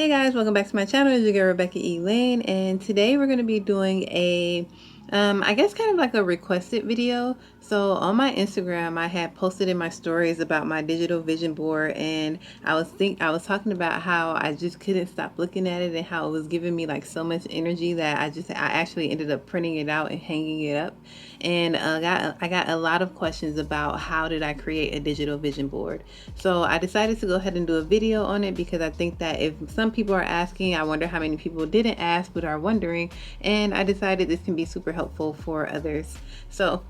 Hey guys, welcome back to my channel. It's your girl Rebekah Elaine, and today we're going to be doing a I guess kind of like a requested video. So on my Instagram, I had posted in my stories about my digital vision board, and I was talking about how I just couldn't stop looking at it and how it was giving me like so much energy that I actually ended up printing it out and hanging it up. And I got a lot of questions about how did I create a digital vision board. So I decided to go ahead and do a video on it because I think that if some people are asking, I wonder how many people didn't ask but are wondering, and I decided this can be super helpful for others. So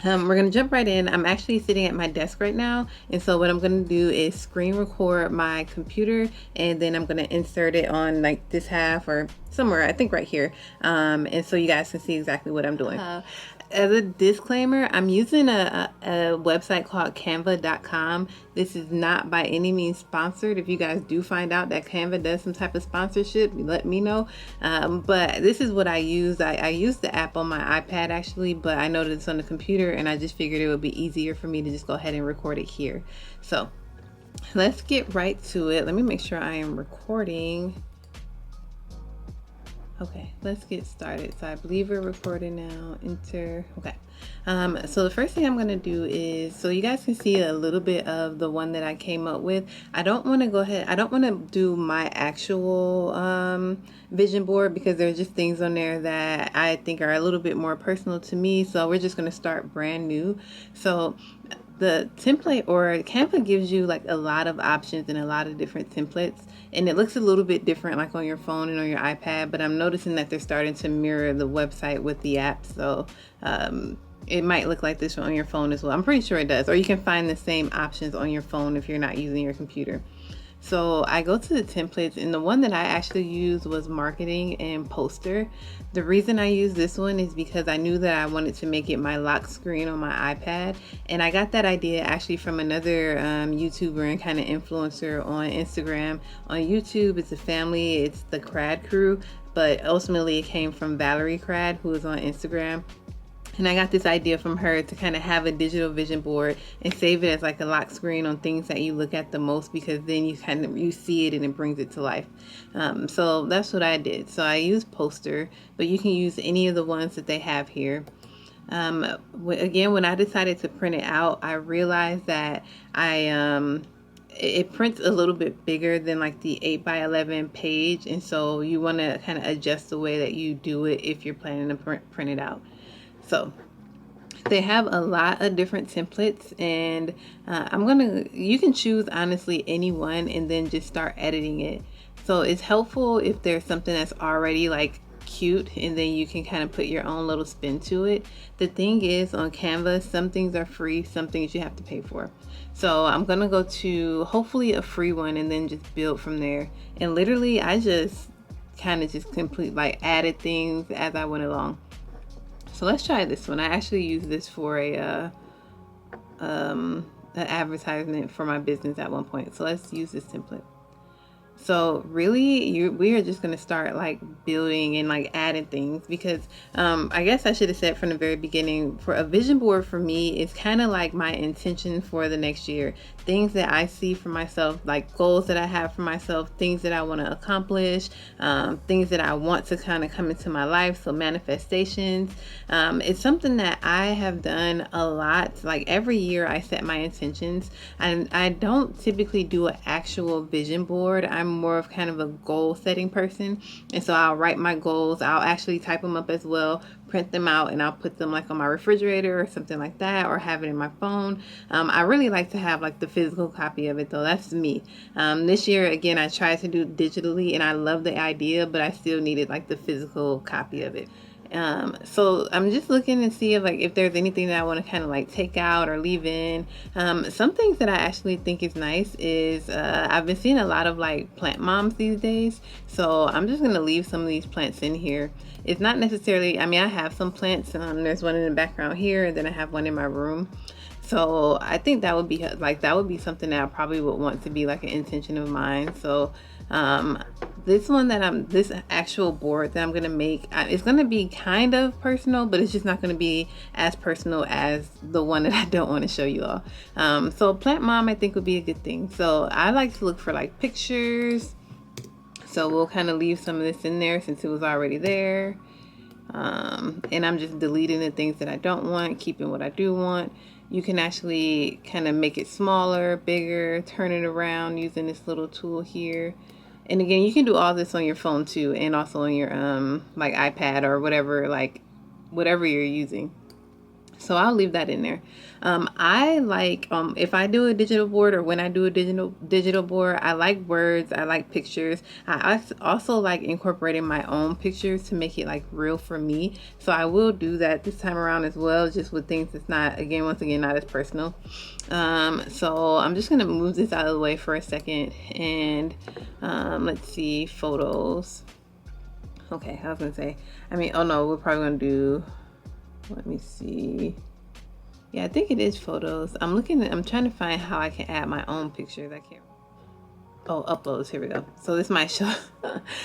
we're going to jump right in. I'm actually sitting at my desk right now, and so what I'm going to do is screen record my computer, and then I'm going to insert it on like this half or somewhere, I think right here, and so you guys can see exactly what I'm doing. As a disclaimer, I'm using a website called Canva.com. This is not by any means sponsored. If you guys do find out that Canva does some type of sponsorship, let me know. But this is what I use. I use the app on my iPad actually, but I know that it's on the computer, and I just figured it would be easier for me to just go ahead and record it here. So let's get right to it. Let me make sure I am recording. Okay, let's get started. So I believe we're recording now. Enter. Okay. So the first thing I'm going to do is, so you guys can see a little bit of the one that I came up with. I don't want to go ahead. I don't want to do my actual vision board because there's just things on there that I think are a little bit more personal to me. So we're just going to start brand new. So the template, or Canva, gives you like a lot of options and a lot of different templates, and it looks a little bit different like on your phone and on your iPad, but I'm noticing that they're starting to mirror the website with the app. So it might look like this on your phone as well. I'm pretty sure it does, or you can find the same options on your phone if you're not using your computer. So I go to the templates, and the one that I actually used was marketing and poster. The reason I used this one is because I knew that I wanted to make it my lock screen on my iPad, and I got that idea actually from another YouTuber and kind of influencer on Instagram. On YouTube, it's a family, it's the Crad Crew, but ultimately it came from Valerie Crad, who is on Instagram. And I got this idea from her to kind of have a digital vision board and save it as like a lock screen on things that you look at the most, because then you see it and it brings it to life. So that's what I did. So I used Poster, but you can use any of the ones that they have here. Again, when I decided to print it out, I realized that it prints a little bit bigger than like the 8x11 page, and so you want to kind of adjust the way that you do it if you're planning to print it out. So they have a lot of different templates, and you can choose honestly any one and then just start editing it. So it's helpful if there's something that's already like cute, and then you can kind of put your own little spin to it. The thing is, on Canva, some things are free, some things you have to pay for. So I'm gonna go to hopefully a free one and then just build from there. And literally I just kind of just added things as I went along. So let's try this one. I actually used this for an advertisement for my business at one point. So let's use this template. So really, we are just going to start like building and like adding things, because I guess I should have said from the very beginning, for a vision board for me, it's kind of like my intention for the next year. Things that I see for myself, like goals that I have for myself, things that I want to accomplish, things that I want to kind of come into my life. So manifestations. It's something that I have done a lot. Like every year I set my intentions, and I don't typically do an actual vision board. I'm more of kind of a goal setting person, and so I'll write my goals. I'll actually type them up as well, print them out, and I'll put them like on my refrigerator or something like that, or have it in my phone. I really like to have like the physical copy of it though. That's me. This year again, I tried to do it digitally, and I love the idea, but I still needed like the physical copy of it. So I'm just looking to see if there's anything that I want to kind of like take out or leave in. Some things that I actually think is nice is I've been seeing a lot of like plant moms these days, so I'm just going to leave some of these plants in here. It's not necessarily, I mean, I have some plants, there's one in the background here, and then I have one in my room. So I think that would be something that I probably would want to be like an intention of mine. So this actual board that I'm gonna make, it's gonna be kind of personal, but it's just not gonna be as personal as the one that I don't want to show you all. So plant mom, I think, would be a good thing. So I like to look for like pictures. So we'll kind of leave some of this in there since it was already there. And I'm just deleting the things that I don't want, keeping what I do want. You can actually kind of make it smaller, bigger, turn it around using this little tool here. And again, you can do all this on your phone too, and also on your like iPad or whatever, like whatever you're using. So I'll leave that in there. I like, if I do a digital board, or when I do a digital board, I like words, I like pictures. I also like incorporating my own pictures to make it like real for me. So I will do that this time around as well, just with things that's not, again, once again, not as personal. So I'm just gonna move this out of the way for a second, and let's see, photos. Okay, I was gonna say, oh no, we're probably gonna do, let me see. Yeah, I think it is photos. I'm trying to find how I can add my own pictures. I can't. Oh, uploads. Here we go. So this might show.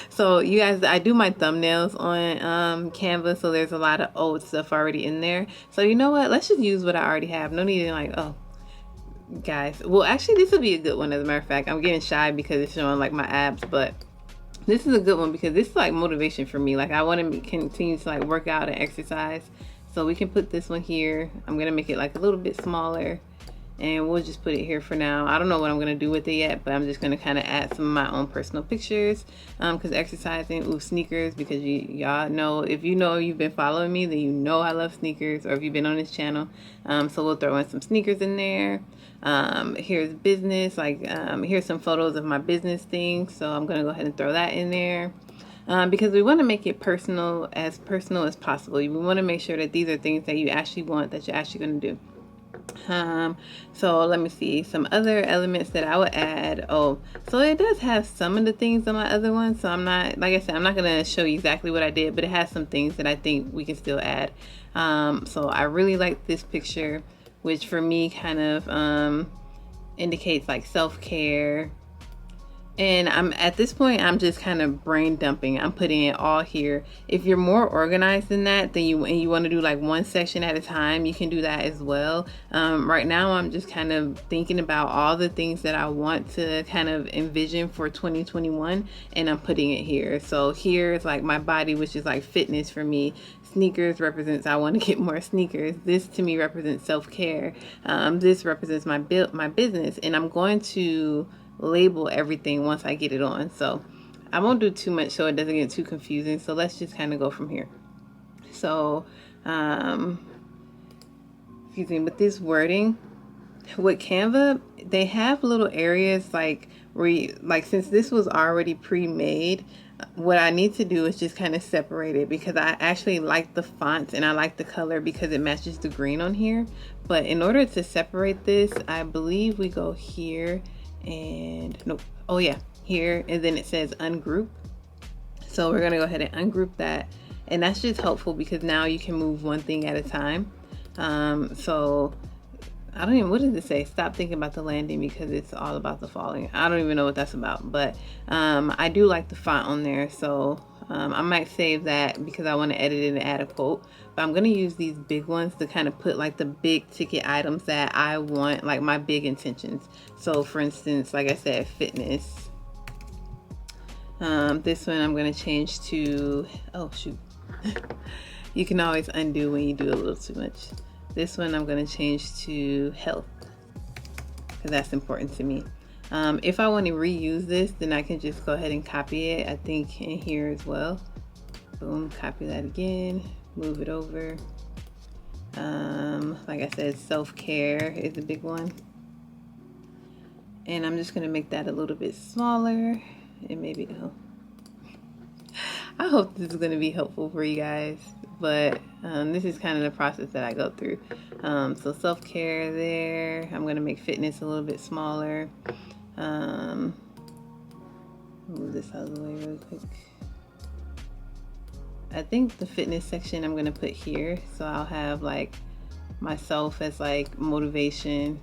So you guys, I do my thumbnails on Canva. So there's a lot of old stuff already in there. So you know what? Let's just use what I already have. No need to like, oh, guys. Well, actually, this will be a good one. As a matter of fact, I'm getting shy because it's showing like my abs, but this is a good one because this is like motivation for me. Like I want to continue to like work out and exercise. So we can put this one here. I'm gonna make it like a little bit smaller, and we'll just put it here for now. I don't know what I'm gonna do with it yet, but I'm just gonna kind of add some of my own personal pictures, because exercising, sneakers, because y'all know, if you know you've been following me, then you know I love sneakers, or if you've been on this channel. So we'll throw in some sneakers in there. Here's business, like here's some photos of my business things, so I'm gonna go ahead and throw that in there. Because we want to make it personal as possible. We want to make sure that these are things that you actually want, that you're actually going to do. So let me see some other elements that I would add. Oh, so it does have some of the things on my other one. So I'm not, like I said, I'm not going to show you exactly what I did, but it has some things that I think we can still add. So I really like this picture, which for me kind of indicates like self-care. And at this point, I'm just kind of brain dumping. I'm putting it all here. If you're more organized than that, then you want to do like one section at a time, you can do that as well. Right now, I'm just kind of thinking about all the things that I want to kind of envision for 2021, and I'm putting it here. So here is like my body, which is like fitness for me. Sneakers represents I want to get more sneakers. This to me represents self-care. This represents my business, and I'm going to label everything once I get it on. So I won't do too much so it doesn't get too confusing. So let's just kind of go from here. So excuse me, with this wording with Canva, they have little areas like where you, like, since this was already pre-made, what I need to do is just kind of separate it, because I actually like the fonts and I like the color because it matches the green on here. But in order to separate this, I believe we go here and nope, oh yeah, here, and then it says ungroup. So we're gonna go ahead and ungroup that, and that's just helpful because now you can move one thing at a time. So I don't even, what does it say? Stop thinking about the landing because it's all about the falling. I don't even know what that's about, but I do like the font on there. So I might save that because I want to edit it and add a quote. But I'm going to use these big ones to kind of put like the big ticket items that I want, like my big intentions. So for instance, like I said, fitness. This one I'm going to change to, oh shoot. You can always undo when you do a little too much. This one I'm going to change to health, because that's important to me. If I want to reuse this, then I can just go ahead and copy it, I think, in here as well. Boom, copy that again, move it over. Like I said, self-care is a big one. And I'm just going to make that a little bit smaller. And maybe, oh, I hope this is going to be helpful for you guys. But this is kind of the process that I go through. So self-care there. I'm going to make fitness a little bit smaller. Move this out of the way really quick. I think the fitness section I'm going to put here. So I'll have like myself as like motivation.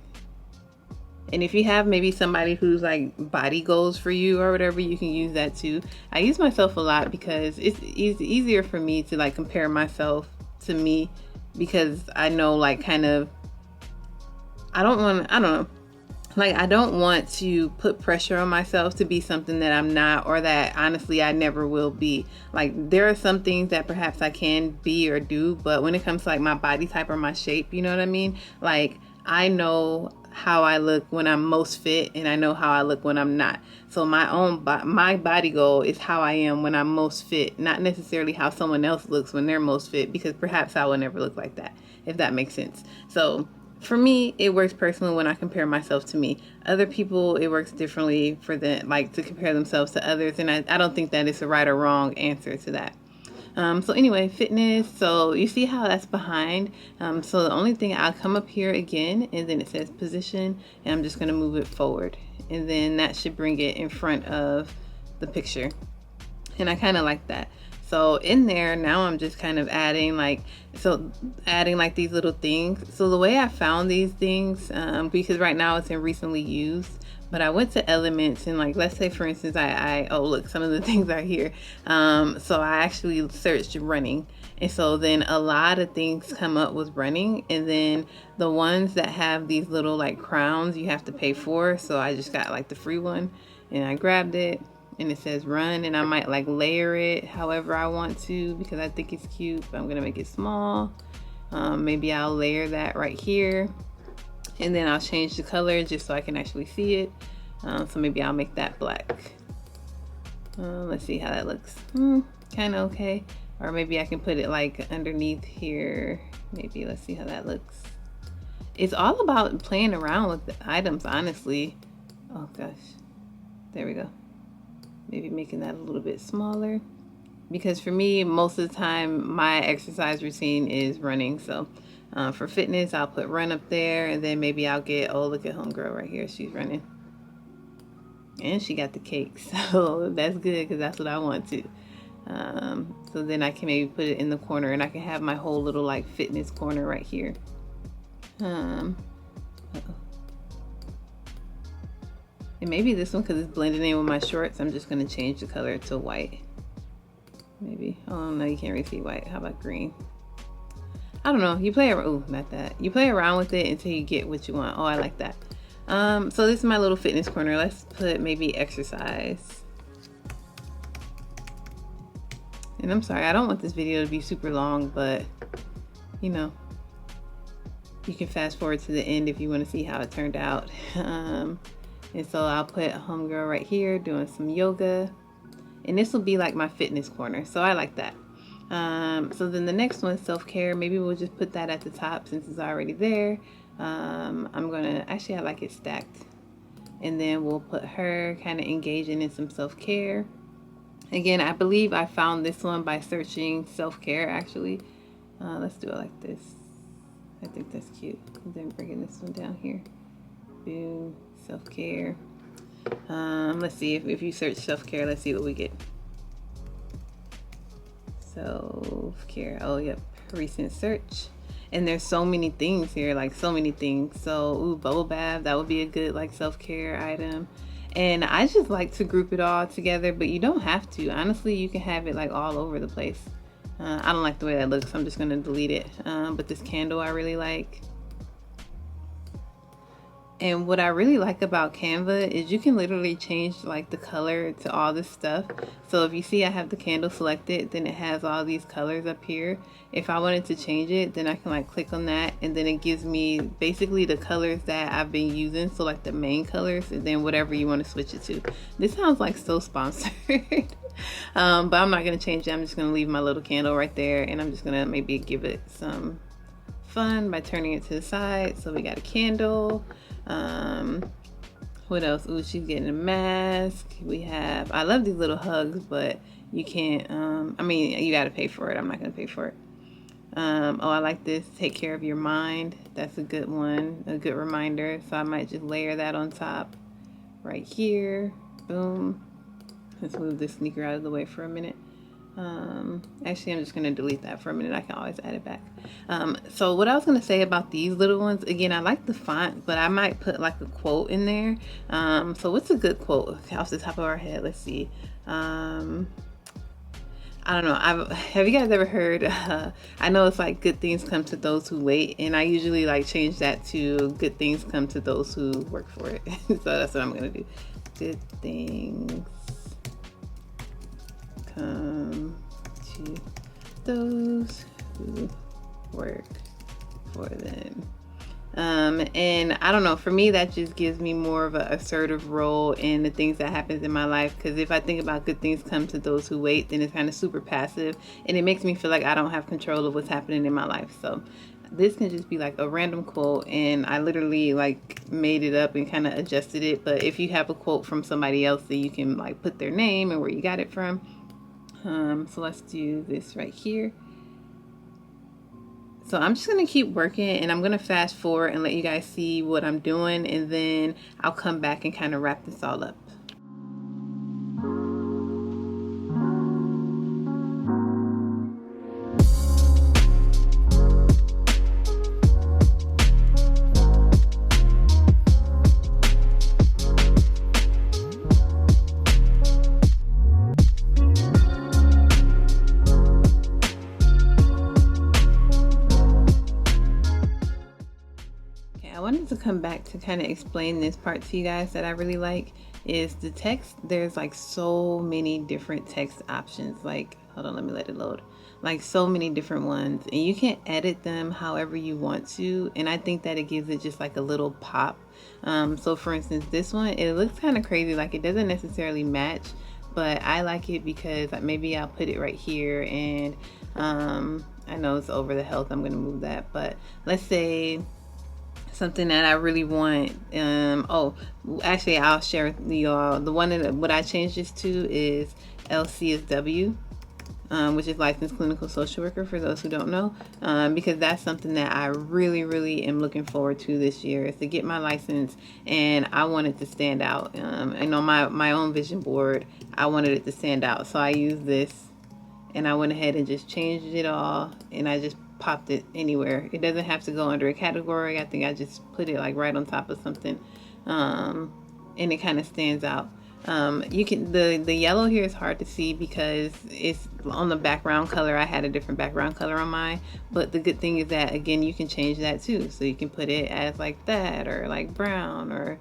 And if you have maybe somebody who's like body goals for you or whatever, you can use that too. I use myself a lot because it's easier for me to like compare myself to me, because I know like kind of, I don't know. like, I don't want to put pressure on myself to be something that I'm not, or that honestly I never will be. Like, there are some things that perhaps I can be or do, but when it comes to like my body type or my shape, you know what I mean? Like, I know how I look when I'm most fit, and I know how I look when I'm not. So my body goal is how I am when I'm most fit, not necessarily how someone else looks when they're most fit, because perhaps I will never look like that, if that makes sense. So for me, it works personally when I compare myself to me. Other people, it works differently for them, like to compare themselves to others. And I don't think that it's a right or wrong answer to that. So anyway, fitness. So you see how that's behind. So the only thing, I'll come up here again, and then it says position, and I'm just going to move it forward. And then that should bring it in front of the picture. And I kind of like that. So in there now, I'm just kind of adding like these little things. So the way I found these things, because right now it's in recently used, but I went to elements, and like, let's say for instance, oh look, some of the things are here. So I actually searched running, and so then a lot of things come up with running, and then the ones that have these little like crowns you have to pay for. So I just got like the free one, and I grabbed it. And it says run, and I might like layer it however I want to, because I think it's cute, but I'm gonna make it small. Maybe I'll layer that right here, and then I'll change the color just so I can actually see it. So maybe I'll make that black. Let's see how that looks. Kind of okay. Or maybe I can put it like underneath here. Maybe, let's see how that looks. It's all about playing around with the items, honestly. Oh gosh, there we go. Maybe making that a little bit smaller, because for me, most of the time my exercise routine is running. So for fitness, I'll put run up there, and then maybe I'll get, oh look at homegirl right here, she's running, and she got the cake, so that's good, because that's what I want to. So then I can maybe put it in the corner, and I can have my whole little like fitness corner right here. And maybe this one, because it's blending in with my shorts, I'm just going to change the color to white. Maybe. Oh no, you can't really see white. How about green? I don't know. You play around. Oh, not that. You play around with it until you get what you want. Oh, I like that. So this is my little fitness corner. Let's put maybe exercise. And I'm sorry, I don't want this video to be super long, but you know, you can fast forward to the end if you want to see how it turned out. And so I'll put a homegirl right here doing some yoga, and this will be like my fitness corner. So I like that. So then the next one, self-care. Maybe we'll just put that at the top since it's already there. I'm gonna, actually I like it stacked. And then we'll put her kind of engaging in some self-care. Again, I believe I found this one by searching self-care actually. Let's do it like this. I think that's cute. And then bringing this one down here. Boom. Self-care. Let's see if you search self-care, let's see what we get. Self-care. Oh yep, recent search. And there's so many things here, like so many things. So ooh, bubble bath, that would be a good like self-care item. And I just like to group it all together, but you don't have to. Honestly, you can have it like all over the place. I don't like the way that looks, so I'm just gonna delete it. But this candle I really like. And what I really like about Canva is you can literally change like the color to all this stuff. So if you see I have the candle selected, then it has all these colors up here. If I wanted to change it, then I can like click on that, and then it gives me basically the colors that I've been using. So like the main colors, and then whatever you want to switch it to. This sounds like so sponsored. But I'm not going to change it. I'm just going to leave my little candle right there, and I'm just going to maybe give it some fun by turning it to the side. So we got a candle. What else? Ooh, she's getting a mask. We have, I love these little hugs, but you can't, I mean, you got to pay for it. I'm not going to pay for it. Oh, I like this. Take care of your mind. That's a good one. A good reminder. So I might just layer that on top right here. Boom. Let's move this sneaker out of the way for a minute. Actually, I'm just going to delete that for a minute. I can always add it back. So what I was going to say about these little ones, again, I like the font, but I might put like a quote in there. So what's a good quote off the top of our head? Let's see. I don't know. Have you guys ever heard? I know it's like good things come to those who wait, and I usually like change that to good things come to those who work for it. So that's what I'm gonna do. Good things come to those who work for them. And I don't know, for me that just gives me more of an assertive role in the things that happens in my life, because if I think about good things come to those who wait, then it's kind of super passive and it makes me feel like I don't have control of what's happening in my life. So this can just be like a random quote, and I literally like made it up and kind of adjusted it. But if you have a quote from somebody else, then you can like put their name and where you got it from. So let's do this right here. So I'm just going to keep working, and I'm going to fast forward and let you guys see what I'm doing, and then I'll come back and kind of wrap this all up. To come back to kind of explain this part to you guys that I really like is the text. There's like so many different text options. Like, hold on, let me let it load. Like so many different ones, and you can edit them however you want to, and I think that it gives it just like a little pop. So for instance, this one, it looks kind of crazy, like it doesn't necessarily match, but I like it because maybe I'll put it right here, and I know it's over the health, I'm gonna move that, but let's say something that I really want. Actually, I'll share with y'all the one that what I changed this to is LCSW, which is licensed clinical social worker, for those who don't know, because that's something that I really am looking forward to this year, is to get my license, and I want it to stand out. And on my own vision board, I wanted it to stand out, so I used this, and I went ahead and just changed it all, and I just popped it anywhere. It doesn't have to go under a category. I think I just put it like right on top of something, and it kind of stands out. You can the yellow here is hard to see because it's on the background color. I had a different background color on mine, but the good thing is that again you can change that too, so you can put it as like that or like brown or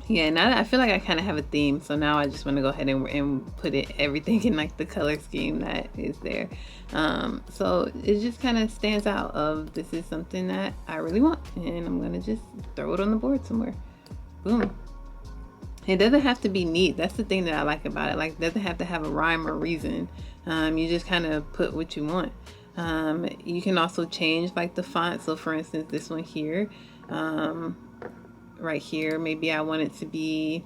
yeah, now I feel like I kind of have a theme, so now I just want to go ahead and put everything in like the color scheme that is there. So it just kind of stands out of this is something that I really want, and I'm gonna just throw it on the board somewhere. Boom. It doesn't have to be neat. That's the thing that I like about it. Like, it doesn't have to have a rhyme or reason. You just kind of put what you want. You can also change like the font. So for instance, this one here, right here, maybe I want it to be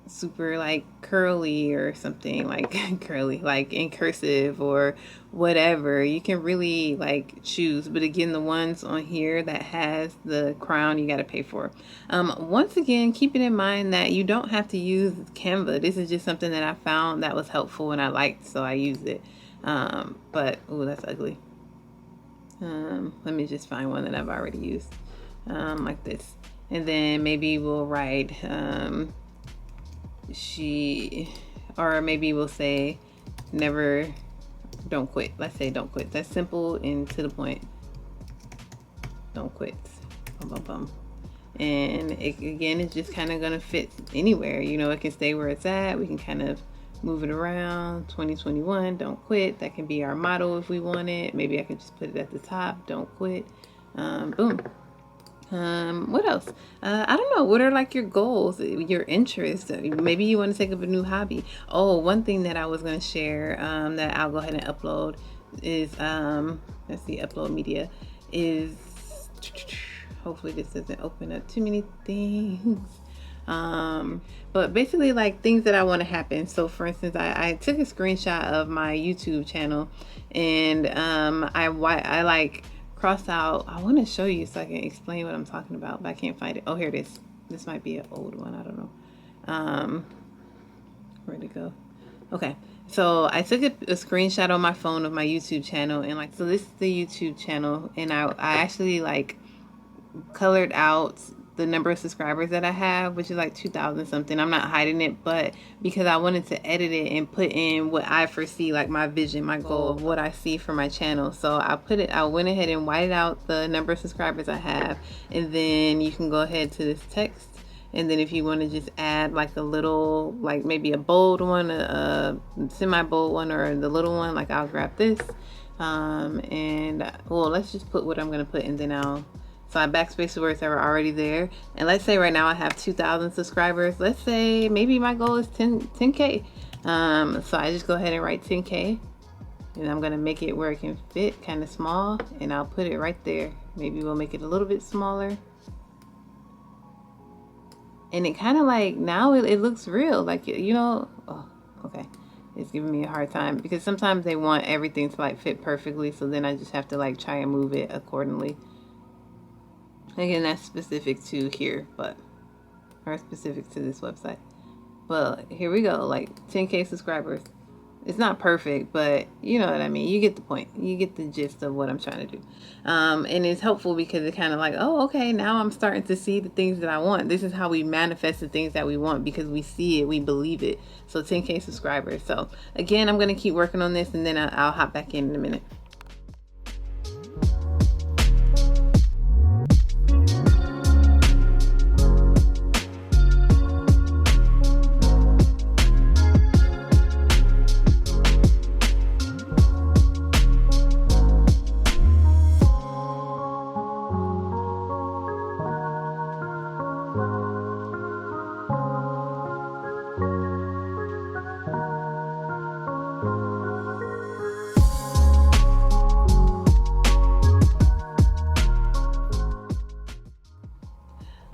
super like curly or something, like curly, like in cursive or whatever. You can really like choose, but again, the ones on here that has the crown, you got to pay for. Once again, keeping in mind that you don't have to use Canva. This is just something that I found that was helpful and I liked, so I used it. But oh, that's ugly. Let me just find one that I've already used, like this. And then maybe we'll write or maybe we'll say don't quit. Let's say don't quit. That's simple and to the point. Don't quit. Bum, bum, bum. And again, it's just kind of gonna fit anywhere. You know, it can stay where it's at. We can kind of move it around. 2021, don't quit. That can be our motto if we want it. Maybe I could just put it at the top. Don't quit. Boom. What else? I don't know. What are like your goals, your interests? Maybe you want to take up a new hobby. Oh, one thing that I was going to share, that I'll go ahead and upload is, let's see, upload media is, hopefully this doesn't open up too many things. But basically like things that I want to happen. So for instance, I took a screenshot of my YouTube channel, and, I like cross out. I want to show you so I can explain what I'm talking about, but I can't find it. Oh, here it is. This might be an old one. I don't know. Where'd it go? Okay. So I took a screenshot on my phone of my YouTube channel, and like, so this is the YouTube channel, and I actually like colored out the number of subscribers that I have, which is like 2,000 something. I'm not hiding it, but because I wanted to edit it and put in what I foresee, like my vision, my goal of what I see for my channel. So I went ahead and whited out the number of subscribers I have, and then you can go ahead to this text. And then if you want to just add like a little, like maybe a bold one, a semi-bold one, or the little one, like I'll grab this. And well, let's just put what I'm going to put, and then so I backspace the words that were already there. And let's say right now I have 2,000 subscribers. Let's say maybe my goal is 10K. So I just go ahead and write 10K. And I'm going to make it where it can fit, kind of small. And I'll put it right there. Maybe we'll make it a little bit smaller. And it kind of like, now it looks real. Like, you know, oh, okay. It's giving me a hard time because sometimes they want everything to like fit perfectly. So then I just have to like try and move it accordingly. Again, that's specific to here, or specific to this website. But here we go, like 10K subscribers. It's not perfect, but you know what I mean. You get the point. You get the gist of what I'm trying to do. And it's helpful because it kind of like, oh, okay, now I'm starting to see the things that I want. This is how we manifest the things that we want, because we see it, we believe it. So 10K subscribers. So again, I'm going to keep working on this, and then I'll hop back in a minute.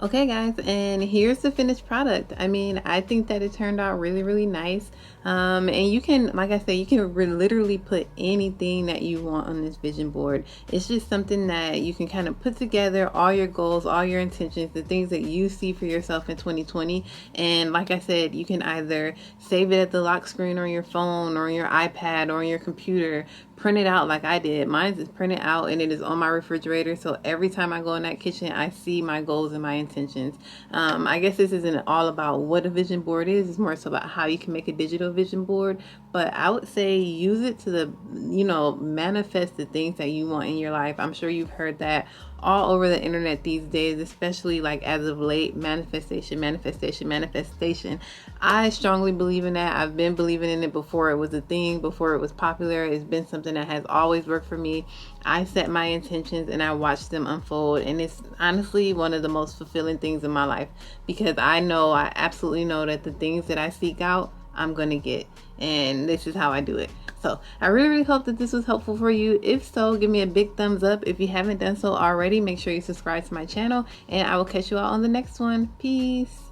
Okay guys, and here's the finished product. I mean, I think that it turned out really, really nice. And you can, like I said, you can literally put anything that you want on this vision board. It's just something that you can kind of put together all your goals, all your intentions, the things that you see for yourself in 2020. And like I said, you can either save it at the lock screen on your phone or on your iPad or on your computer, print it out like I did. Mine is printed out and it is on my refrigerator. So every time I go in that kitchen, I see my goals and my intentions. I guess this isn't all about what a vision board is. It's more so about how you can make a digital vision board. But I would say use it to manifest the things that you want in your life. I'm sure you've heard that all over the internet these days, especially like as of late. Manifestation. I strongly believe in that. I've been believing in it before it was a thing, before it was popular. It's been something that has always worked for me. I set my intentions and I watch them unfold, and it's honestly one of the most fulfilling things in my life, because I absolutely know that the things that I seek out, I'm gonna get, and this is how I do it. So I really, really hope that this was helpful for you. If so, give me a big thumbs up. If you haven't done so already, make sure you subscribe to my channel, and I will catch you all on the next one. Peace.